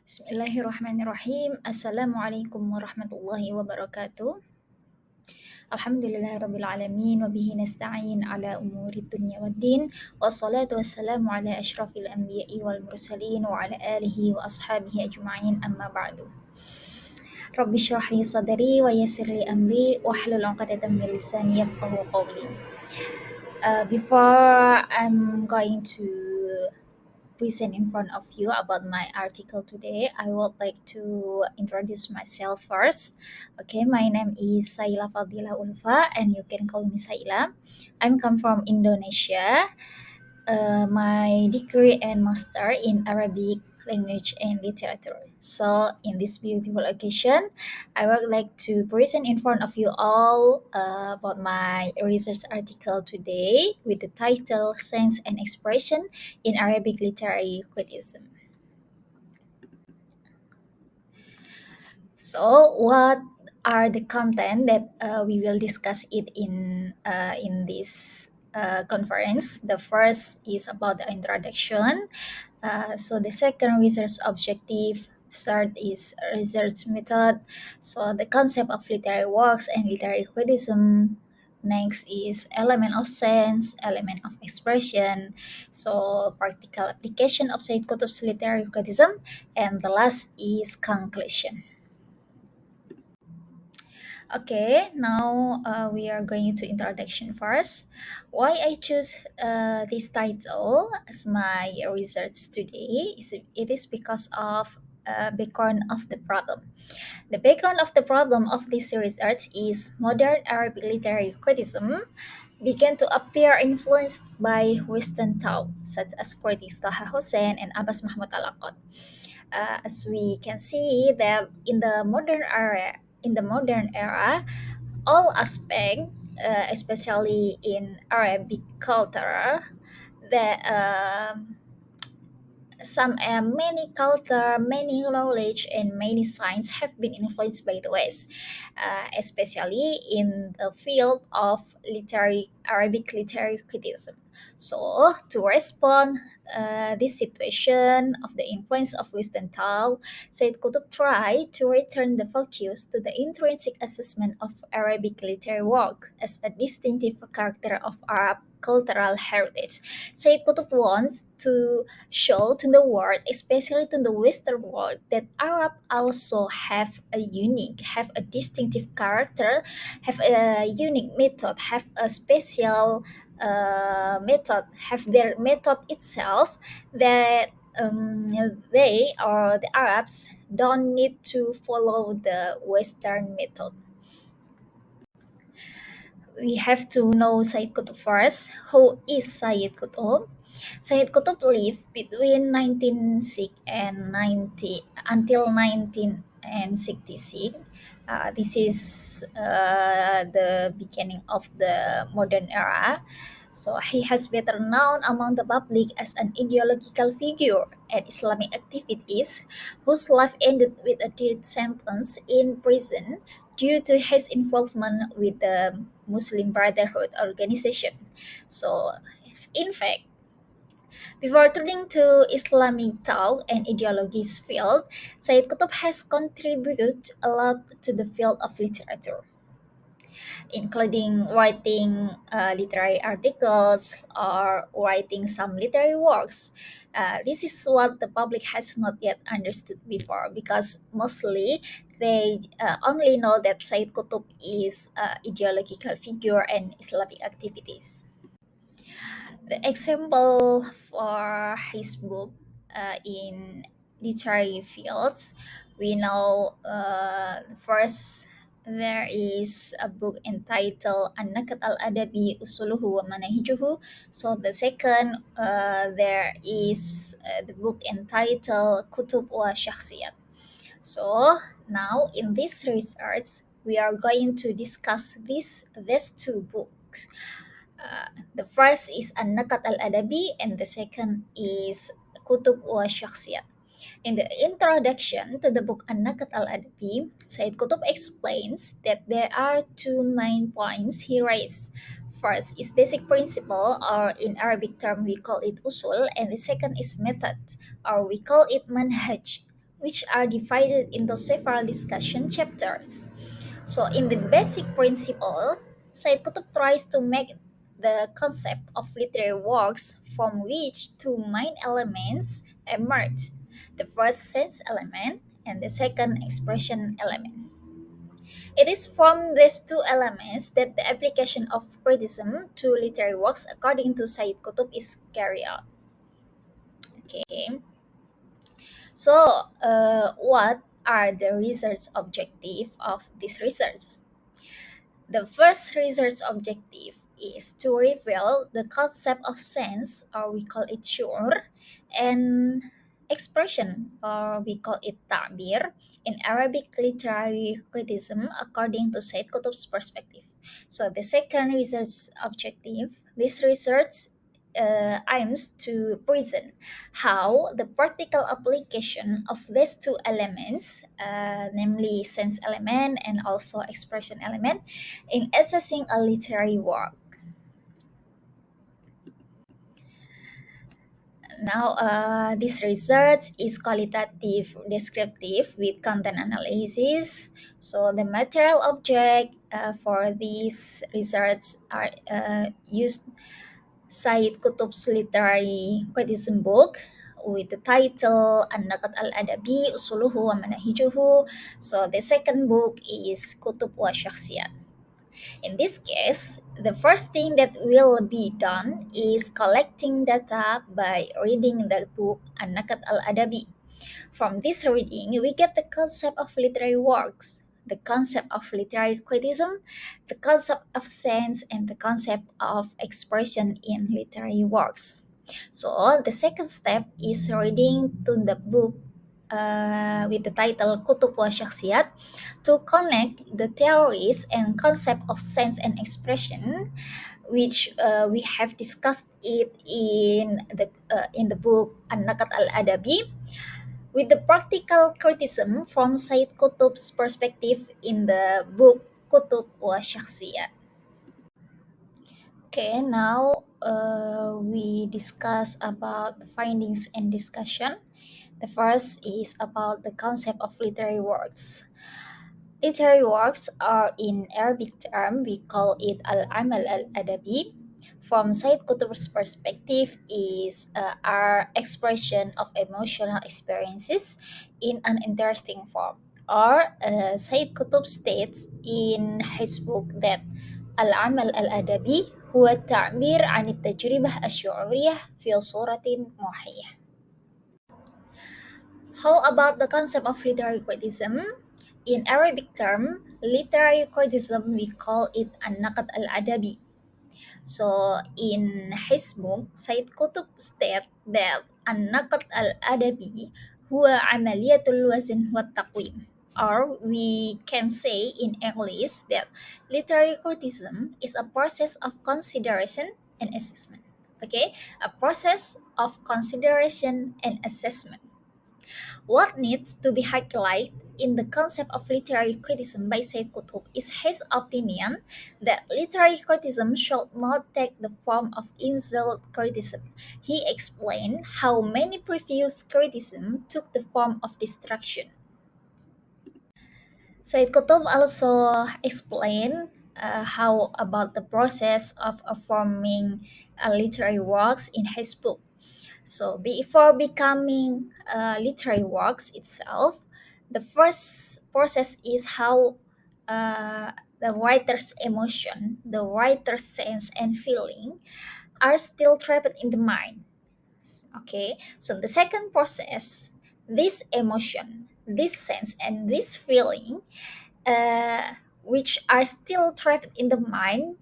Bismillahirrahmanirrahim. Assalamualaikum warahmatullahi wabarakatuh. Alhamdulillahirabbil alamin wa bihi nasta'in ala umuri dunya waddin. Wassalatu wassalamu ala asyrafil anbiya'i wal mursalin wa ala alihi wa ashabihi ajma'in amma ba'du. Rabbi shrah li sadri wa yassir li amri wahlul 'uqdatam min lisani yafqahu qawli. Before I'm going to present in front of you about my article today, I would like to introduce myself first. Okay, my name is Saila Fadhila Ulfa, and you can call me Saila. I'm come from Indonesia. My degree and master in Arabic language and literature. So, in this beautiful occasion, I would like to present in front of you all about my research article today with the title Sense and Expression in Arabic Literary Criticism. So, what are the content that we will discuss it in this conference? The first is about the introduction. So the second research objective. Third is research method. So the concept of literary works and literary criticism. Next is element of sense, element of expression. So practical application of Sayyid Qutb's literary criticism, and the last is conclusion. Okay, now we are going to introduction first. Why I choose this title as my research today is it is because of background of the problem. The background of the problem of this research is modern Arabic literary criticism began to appear influenced by Western thought, such as critics Taha Hussein and Abbas Mahmud Al-Aqad. As we can see that in the modern era, all aspects, especially in Arabic culture, that many culture, many knowledge, and many science have been influenced by the West, especially in the field of literary Arabic literary criticism. So, to respond this situation of the influence of Western thought, Said Qutb tried to return the focus to the intrinsic assessment of Arabic literary work as a distinctive character of Arab cultural heritage. Said Qutb wants to show to the world, especially to the Western world, that Arab also have a distinctive character, have a unique method, have a special method, have their method itself that they or the Arabs don't need to follow the Western method. We have to know Sayyid Qutb first. Who is Sayyid Qutb? Sayyid Qutb lived between 1906 and 90 until 1966. This is the beginning of the modern era. So he has better known among the public as an ideological figure and Islamic activist whose life ended with a death sentence in prison due to his involvement with the Muslim Brotherhood organization. So, in fact, before turning to Islamic thought and ideologies field, Sayyid Qutb has contributed a lot to the field of literature, including writing literary articles or writing some literary works. This is what the public has not yet understood before because mostly they only know that Sayyid Qutb is ideological figure and Islamic activities. The example for his book in literary fields, we know first there is a book entitled An-Nakat al-Adabi Usuluhu wa Manahijuhu. So the second, there is the book entitled Kutub wa Shakhsiyat. So now in this research, we are going to discuss these two books. The first is An-Nakat al-Adabi and the second is Kutub wa Shakhsiyat. In the introduction to the book An-Nakat al-Adabi, Sayyid Qutb explains that there are two main points he raised. First is basic principle, or in Arabic term we call it usul, and the second is method, or we call it manhaj, which are divided into several discussion chapters. So, in the basic principle, Said Qutb tries to make the concept of literary works from which two main elements emerge: the first sense element and the second expression element. It is from these two elements that the application of criticism to literary works, according to Sayyid Qutb, is carried out. Okay, so what are the research objective of this research? The first research objective is to reveal the concept of sense, or we call it shu'ur, and expression, or we call it ta'bir, in Arabic literary criticism according to Said Qutb's perspective. So the second research objective, this research aims to present how the practical application of these two elements, namely sense element and also expression element, in assessing a literary work. Now, this research is qualitative descriptive with content analysis. So, the material object for this research are used Sayyid Qutb's literary criticism book with the title An-Naqd al-Adabi Usuluhu wa Manahijuhu. So, the second book is Qutb wa Shakhsiyat. In this case, the first thing that will be done is collecting data by reading the book An-Nakat al-Adabi. From this reading, we get the concept of literary works, the concept of literary criticism, the concept of sense, and the concept of expression in literary works. So, the second step is reading to the book with the title Kutub wa Syakhsiyat to connect the theories and concept of sense and expression, which we have discussed it in the book An-Nakat al-Adabi, with the practical criticism from Sayyid Qutb's perspective in the book Kutub wa Syakhsiyat. Okay, now we discuss about the findings and discussion. The first is about the concept of literary works. Literary works are in Arabic term, we call it al-amal al-adabi. From Sayyid Qutb's perspective is our expression of emotional experiences in an interesting form. Or Sayyid Qutb states in his book that al-amal al-adabi هو التعبير عن التجربة الشعورية في صورة موحية. How about the concept of literary criticism? In Arabic term, literary criticism, we call it an-naqd al-adabi. So in his book, Said Qutb states that an-naqd al-adabi huwa amaliyatul wazn wa taqwim. Or we can say in English that literary criticism is a process of consideration and assessment. Okay, a process of consideration and assessment. What needs to be highlighted in the concept of literary criticism by Sayyid Qutb is his opinion that literary criticism should not take the form of insult criticism. He explained how many previous criticism took the form of destruction. Said Qutb also explained how about the process of forming literary works in his book. So before becoming literary works itself, the first process is how the writer's emotion, the writer's sense and feeling are still trapped in the mind. Okay, so the second process, this emotion, this sense, and this feeling, which are still trapped in the mind,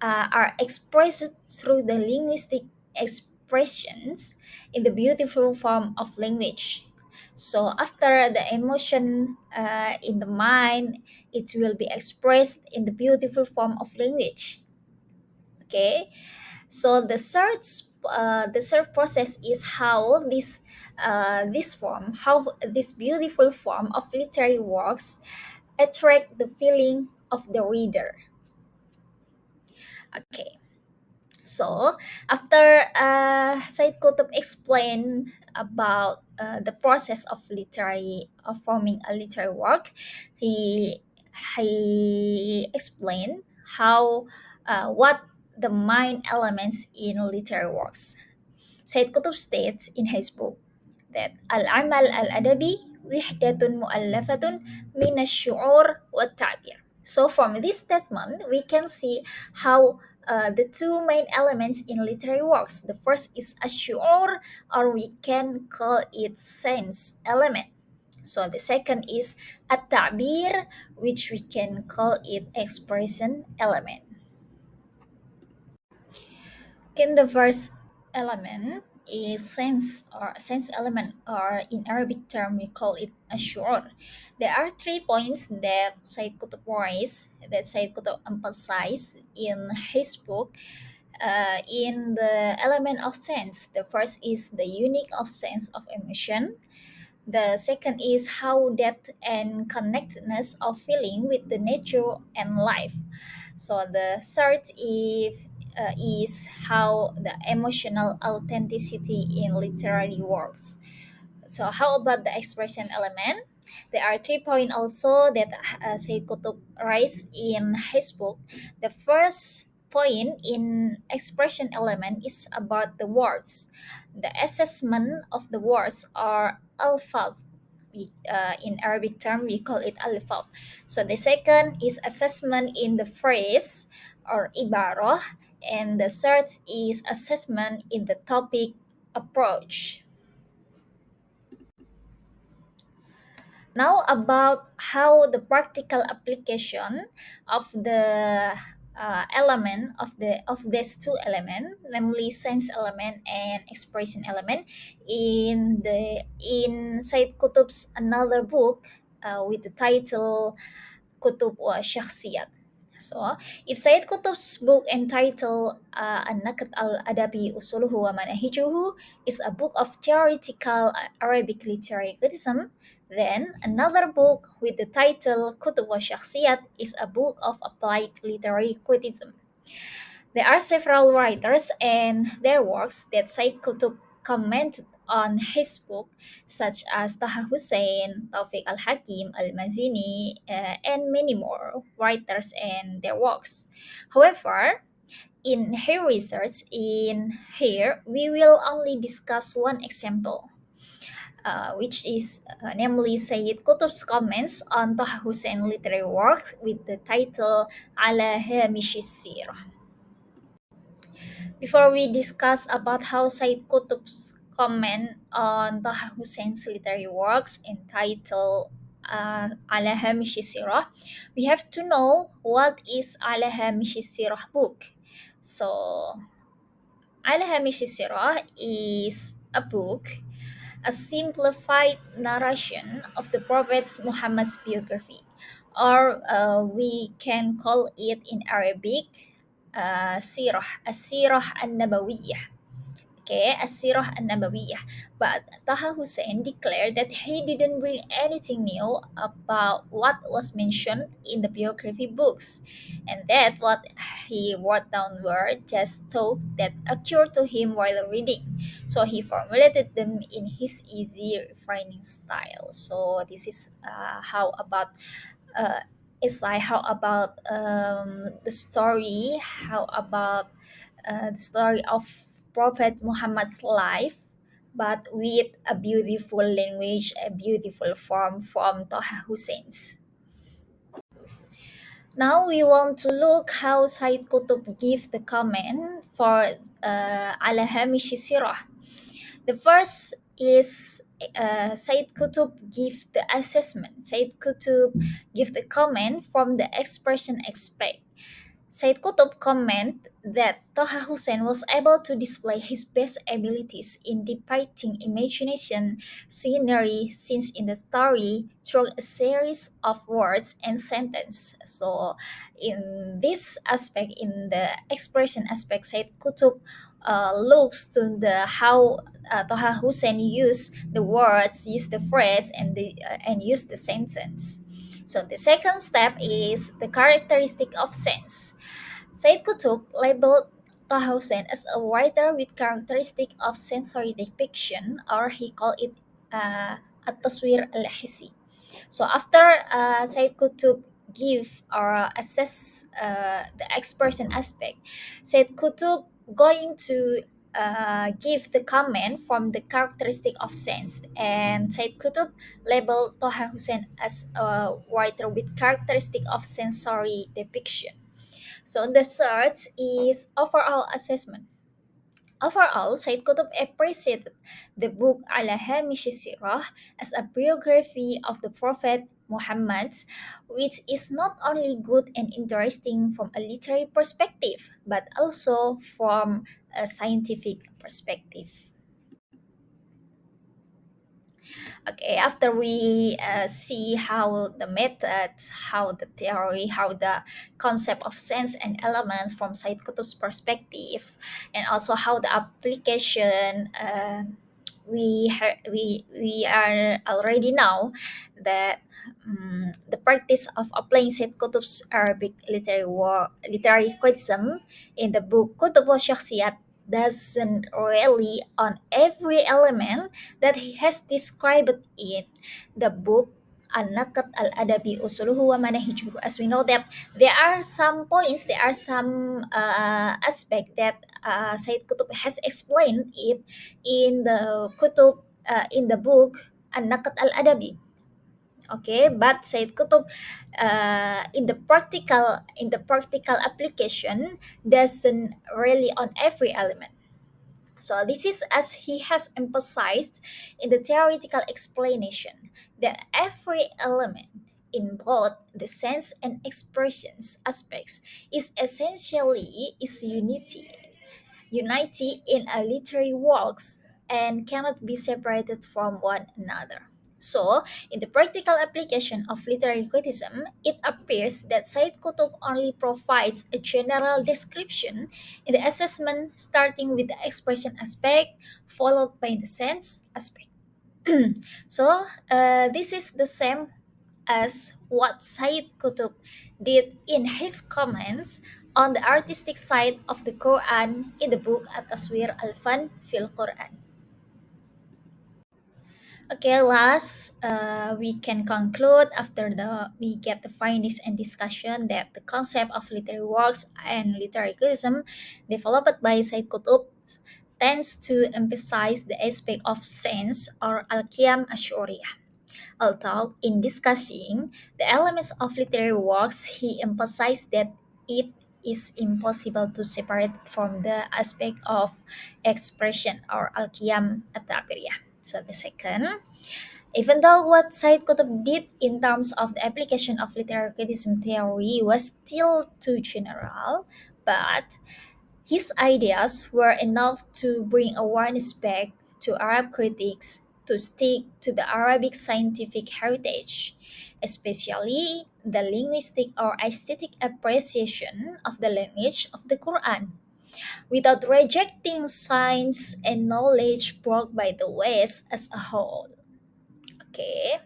are expressed through the linguistic expressions in the beautiful form of language. So after the emotion in the mind, it will be expressed in the beautiful form of language. Okay, so the third process is how this form, how this beautiful form of literary works attract the feeling of the reader. Okay, So after Said Qutb explained about the process of literary of forming a literary work, he he explained how what the main elements in literary works. Said Qutb states in his book that al-amal al-adabi wihdatun mu'allafatun min ash-shu'ur wa ta'bir. So from this statement, we can see how the two main elements in literary works. The first is ash-shu'ur, or we can call it sense element. So the second is at-ta'bir, which we can call it expression element. Can the first element is sense element, or in Arabic term we call it ashur. There are 3 points that Sayyid Qutb raised, that Sayyid Qutb emphasized in his book. In the element of sense, the first is the unique of sense of emotion. The second is how depth and connectedness of feeling with the nature and life. So the third is how the emotional authenticity in literary works. So how about the expression element? There are 3 points also that Sayyid Qutb raised in his book. The first point in expression element is about the words. The assessment of the words are alpha. In Arabic term, we call it alpha. So the second is assessment in the phrase or ibarah, and the third is assessment in the topic approach. Now about how the practical application of the element of these two elements, namely sense element and expression element, in Said Qutb's another book with the title Kutub wa Shakhsiyat. So, if Sayyid Qutb's book entitled An-Naqd al-Adabi Usuluhu wa Manahijuhu is a book of theoretical Arabic literary criticism, then another book with the title Kutub wa Shakhsiyat is a book of applied literary criticism. There are several writers and their works that Said Qutb commented on his book, such as Taha Hussein, Taufiq al-Hakim, al-Mazini, and many more writers and their works. However, in her research in here, we will only discuss one example, which is namely Sayyid Qutb's comments on Taha Hussein literary works with the title Ala Hamish Sirah. Before we discuss about how Said Qutb's comment on Taha Hussein's literary works entitled Ala Hamish Sirah, we have to know what is Ala Hamish Sirah book. So, Ala Hamish Sirah is a book, a simplified narration of the Prophet Muhammad's biography, or we can call it in Arabic Sirah an-Nabawiyah. Okay, As-Sirah an-Nabawiyah. But Taha Hussein declared that he didn't bring anything new about what was mentioned in the biography books, and that what he wrote down were just thoughts that occurred to him while reading. So he formulated them in his easy refining style. So this is uh, how about the story, how about the story of Prophet Muhammad's life, but with a beautiful language, a beautiful form from Taha Hussein's. Now we want to look how Said Qutb give the comment for Ala Hamish Sirah. The first is Said Qutb give the assessment. Said Qutb give the comment from the expression aspect. Said Qutb comment that Taha Hussein was able to display his best abilities in depicting imagination, scenery, scenes in the story through a series of words and sentences. So, in this aspect, in the expression aspect, Said Qutb looks to the how Taha Hussein used the words, used the phrase, and used the sentence. So the second step is the characteristic of sense. Said Qutb labeled Taha Hussein as a writer with characteristic of sensory depiction, or he called it at-taswir al-hissi. So after Said Qutb give or assess the expression aspect, Said Qutb going to give the comment from the characteristic of sense, and Said Qutb labeled Toha Hussein as a writer with characteristic of sensory depiction. So the third is overall assessment. Overall, Said Qutb appreciated the book Ala Hamish Sirah as a biography of the Prophet Muhammad, which is not only good and interesting from a literary perspective, but also from a scientific perspective. Okay, after we see how the method, how the theory, how the concept of sense and elements from Said Qutb's perspective, and also how the application, we are already know that the practice of applying Said Qutb's Arabic literary criticism in the book Qutb wa Shakhsiyat doesn't really on every element that he has described in the book An-Naqd al-Adabi Usuluhu wa Manahijuhu. As we know that there are some points, there are some aspect that Sayyid Qutb has explained it in the in the book An-Naqd al-Adabi. Okay, but Sayyid Qutb in the practical application doesn't really on every element. So this is as he has emphasized in the theoretical explanation that every element in both the sense and expressions aspects is essentially is unity in a literary works and cannot be separated from one another. So, in the practical application of literary criticism, it appears that Said Qutb only provides a general description in the assessment, starting with the expression aspect, followed by the sense aspect. So, this is the same as what Said Qutb did in his comments on the artistic side of the Quran in the book At-Taswir al-Fan fil Quran. Okay, last we can conclude after we get the findings and discussion that the concept of literary works and literary criticism developed by Said Qutb tends to emphasize the aspect of sense or al-qiyam ashuriyah. Although, in discussing the elements of literary works, he emphasized that it is impossible to separate from the aspect of expression or al-qiyam at-ta'biriyah. So the second, even though what Said Qutb did in terms of the application of literary criticism theory was still too general, but his ideas were enough to bring awareness back to Arab critics to stick to the Arabic scientific heritage, especially the linguistic or aesthetic appreciation of the language of the Quran, without rejecting science and knowledge brought by the West as a whole. Okay.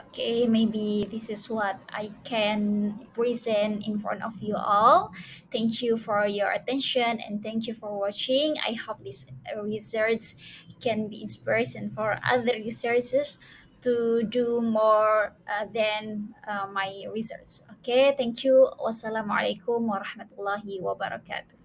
Okay, maybe this is what I can present in front of you all. Thank you for your attention and thank you for watching. I hope this research can be inspiration for other researchers to do more than my research. Okay, thank you. Wassalamualaikum warahmatullahi wabarakatuh.